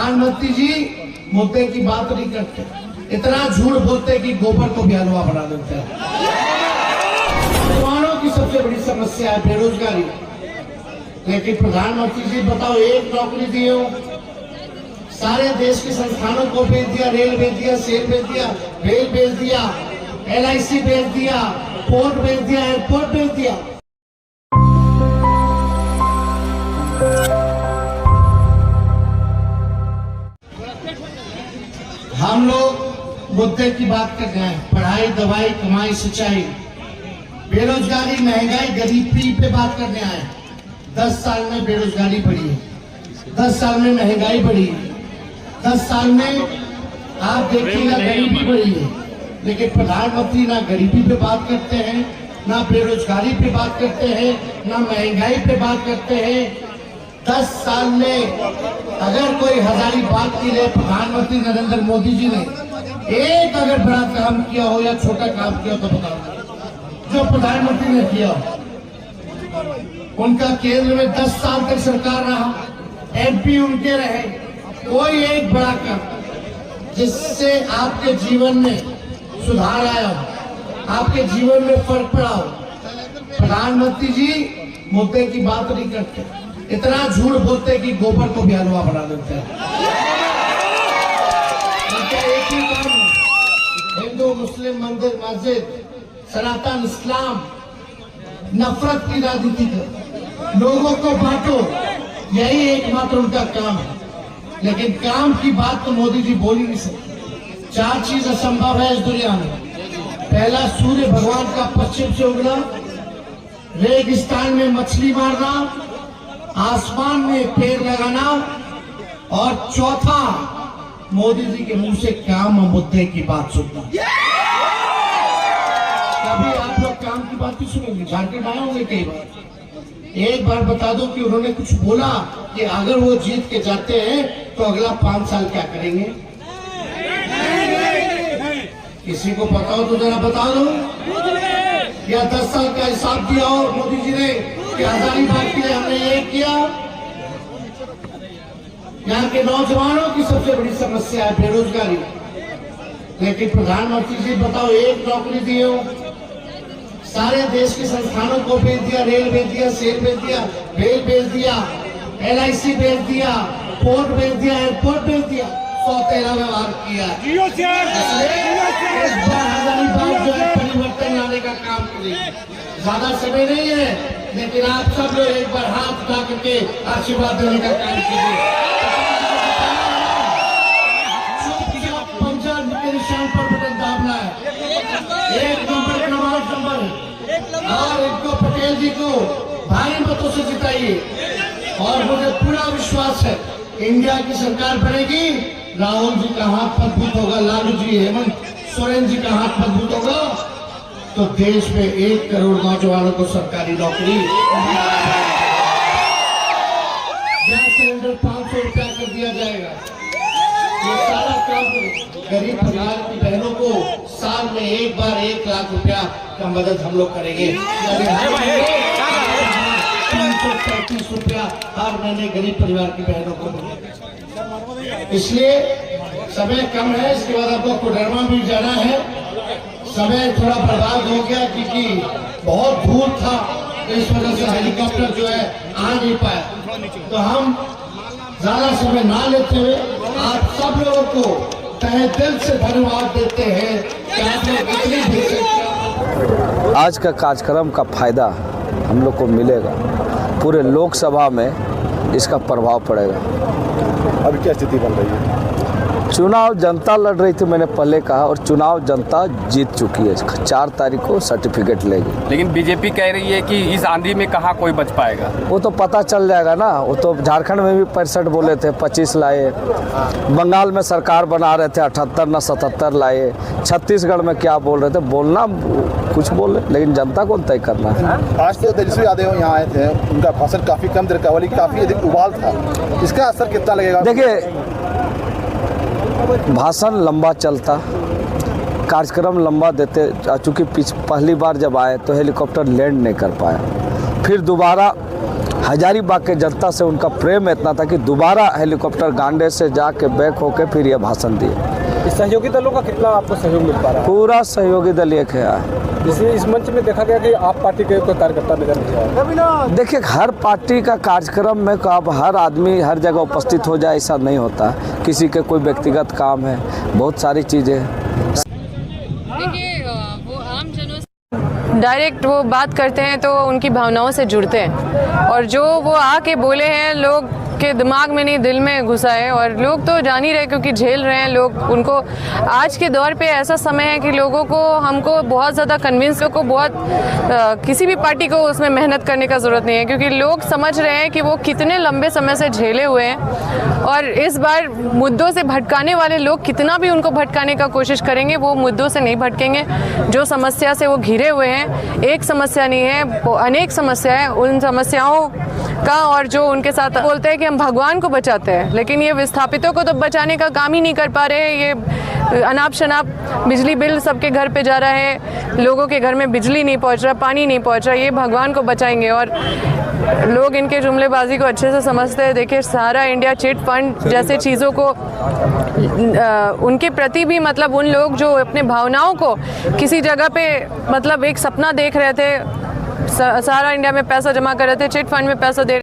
प्रधानमंत्री जी मुद्दे की बात नहीं करते, इतना झूठ बोलते कि गोबर को भी हलवा बना देते हैं। नौजवानों की सबसे बड़ी समस्या है बेरोजगारी, लेकिन प्रधानमंत्री जी बताओ, एक नौकरी दिए हो, सारे देश के संस्थानों को भेज दिया, रेल भेज दिया, सेल भेज दिया, रेल भेज दिया, LIC भेज दिया, पोर्ट भेज दिया, एयरपोर्ट भेज दिया। हम लोग मुद्दे की बात कर रहे हैं, पढ़ाई, दवाई, कमाई, सिंचाई, बेरोजगारी, महंगाई, गरीबी पे बात करने आए। 10 साल में बेरोजगारी बढ़ी है, 10 साल में महंगाई बढ़ी है, 10 साल में आप देखिएगा गरीबी बढ़ी है, लेकिन प्रधानमंत्री ना गरीबी पे बात करते हैं, ना बेरोजगारी पे बात करते हैं, ना महंगाई पे बात करते हैं। 10 साल में अगर कोई हजारीबाग के लिए प्रधानमंत्री नरेंद्र मोदी जी ने एक अगर बड़ा काम किया हो या छोटा काम किया हो तो बताओ। जो प्रधानमंत्री ने किया, उनका केंद्र में 10 साल तक सरकार रहा, MP उनके रहे, कोई एक बड़ा काम जिससे आपके जीवन में सुधार आया हो, आपके जीवन में फर्क पड़ा हो। प्रधानमंत्री जी मुद्दे की बात नहीं करते, इतना झूठ बोलते कि गोबर को भी हलवा बना देते हैं। उनका एक ही काम है, हिंदू मुस्लिम मंदिर मस्जिद, सनातन इस्लाम, नफरत की राजनीति करो, लोगों को बांटो, यही एकमात्र उनका काम है। लेकिन काम की बात तो मोदी जी बोल ही नहीं सकते। 4 चीज असंभव है इस दुनिया में। पहला, सूर्य भगवान का पश्चिम से उगना, रेगिस्तान में मछली मारना, आसमान में पेड़ लगाना, और चौथा, मोदी जी के मुंह से काम और मुद्दे की बात सुनना। कभी आप लोग काम की बात नहीं सुनेंगे, झारखंड आए होंगे कई बार। एक बार बता दो कि उन्होंने कुछ बोला कि अगर वो जीत के जाते हैं तो अगला 5 साल क्या करेंगे? किसी को पता हो तो जरा बता दो। या 10 साल का हिसाब दिया हो मोदी जी ने कि हजारीबाग के लिए हमने ये किया। यहाँ के नौजवानों की सबसे बड़ी समस्या है बेरोजगारी, लेकिन प्रधानमंत्री जी बताओ, एक नौकरी दिए हो, सारे देश के संस्थानों को भेज दिया, रेल भेज दिया, सेल भेज दिया, रेल भेज दिया, LIC भेज दिया, पोर्ट भेज दिया, एयरपोर्ट भेज दिया, 113 व्यवहार किया। इस बार हजारीबाग जो है परिवर्तन लाने का काम करेंगे। ज्यादा समय नहीं है, लेकिन आप सब लोग एक बार हाथ उठा करके आशीर्वाद देने का काम कीजिए। पंजाब के निशान पर बटन दाबना है, 1 नंबर क्रमांक नंबर, और इनको पटेल जी को भारी मतों से जिताइए। और मुझे पूरा विश्वास है इंडिया की सरकार बनेगी, राहुल जी का हाथ मजबूत होगा, लालू जी, हेमंत सोरेन जी का हाथ मजबूत होगा, तो देश में 1 करोड़ नौजवानों को सरकारी नौकरी, गैस सिलेंडर 500 रुपया कर दिया जाएगा। ये सारा काम गरीब परिवार की बहनों को साल में एक बार 1 लाख रुपया का मदद हम लोग करेंगे। 335 रुपया हर महीने गरीब परिवार की बहनों को मिलेगा। इसलिए समय कम है, इसके बाद आपको कोडरमा भी जाना है। समय थोड़ा बर्बाद हो गया क्योंकि बहुत दूर था, इस वजह से हेलीकॉप्टर जो है आ नहीं पाया। तो हम ज्यादा समय ना लेते हुए आप सब लोगों को तहे दिल से धन्यवाद देते हैं कि आप लोग इतनी भीड़। आज का कार्यक्रम का फायदा हम लोग को मिलेगा, पूरे लोकसभा में इसका प्रभाव पड़ेगा। अभी क्या स्थिति बन रही है? चुनाव जनता लड़ रही थी, मैंने पहले कहा, और चुनाव जनता जीत चुकी है। 4 तारीख को सर्टिफिकेट लेगी। लेकिन बीजेपी कह रही है कि इस आंधी में कहाँ कोई बच पाएगा। वो तो पता चल जाएगा ना। वो तो झारखंड में भी 65 बोले थे, 25 लाए। बंगाल में सरकार बना रहे थे, 78 ना 77 लाए। छत्तीसगढ़ में क्या बोल रहे थे, बोलना कुछ बोले, लेकिन जनता को तय करना है। आज तो तेजस्वी यादव यहाँ आए थे, उनका भाषण काफी कम देर का, काफी अधिक उबाल था। इसका असर कितना लगेगा? देखिए, भाषण लंबा चलता, कार्यक्रम लंबा देते। चूँकि पहली बार जब आए तो हेलीकॉप्टर लैंड नहीं कर पाया, फिर दोबारा हजारीबाग के जनता से उनका प्रेम इतना था कि दोबारा हेलीकॉप्टर गांडे से जाके बैक होके फिर ये भाषण दिए। सहयोगी दलों का कितना आपको सहयोग मिल पा रहा है? पूरा सहयोगी दल एक है। इसलिए इस मंच में देखा गया कि आप पार्टी के कोई कार्यकर्ता नजर नहीं आया। देखिए, हर पार्टी का कार्यक्रम में अब हर आदमी हर जगह उपस्थित हो जाए ऐसा नहीं होता। किसी के कोई व्यक्तिगत काम है, बहुत सारी चीज़ें। देखिए, वो आम जनों से डायरेक्ट वो बात करते हैं तो उनकी भावनाओं से जुड़ते हैं, और जो वो आके बोले हैं लोग के दिमाग में नहीं दिल में घुसा है, और लोग तो जान ही रहे क्योंकि झेल रहे हैं लोग उनको। आज के दौर पे ऐसा समय है कि लोगों को हमको बहुत ज़्यादा कन्विंस को बहुत किसी भी पार्टी को उसमें मेहनत करने का ज़रूरत नहीं है, क्योंकि लोग समझ रहे हैं कि वो कितने लंबे समय से झेले हुए हैं, और इस बार मुद्दों से भटकाने वाले लोग कितना भी उनको भटकाने का कोशिश करेंगे वो मुद्दों से नहीं भटकेंगे। जो समस्या से वो घिरे हुए हैं, एक समस्या नहीं है, अनेक समस्या है, उन समस्याओं का, और जो उनके साथ बोलते हैं कि हम भगवान को बचाते हैं, लेकिन ये विस्थापितों को तो बचाने का काम ही नहीं कर पा रहे हैं। ये अनाप शनाप बिजली बिल सबके घर पे जा रहा है, लोगों के घर में बिजली नहीं पहुंच रहा, पानी नहीं पहुंच रहा, ये भगवान को बचाएंगे। और लोग इनके जुमलेबाजी को अच्छे से समझते हैं। देखिए, सारा इंडिया चिट फंड जैसे चीज़ों को उनके प्रति भी, मतलब उन लोग जो अपने भावनाओं को किसी जगह पे मतलब एक सपना देख रहे थे, सारा इंडिया में पैसा जमा कर रहे थे, चिट फंड में पैसा दे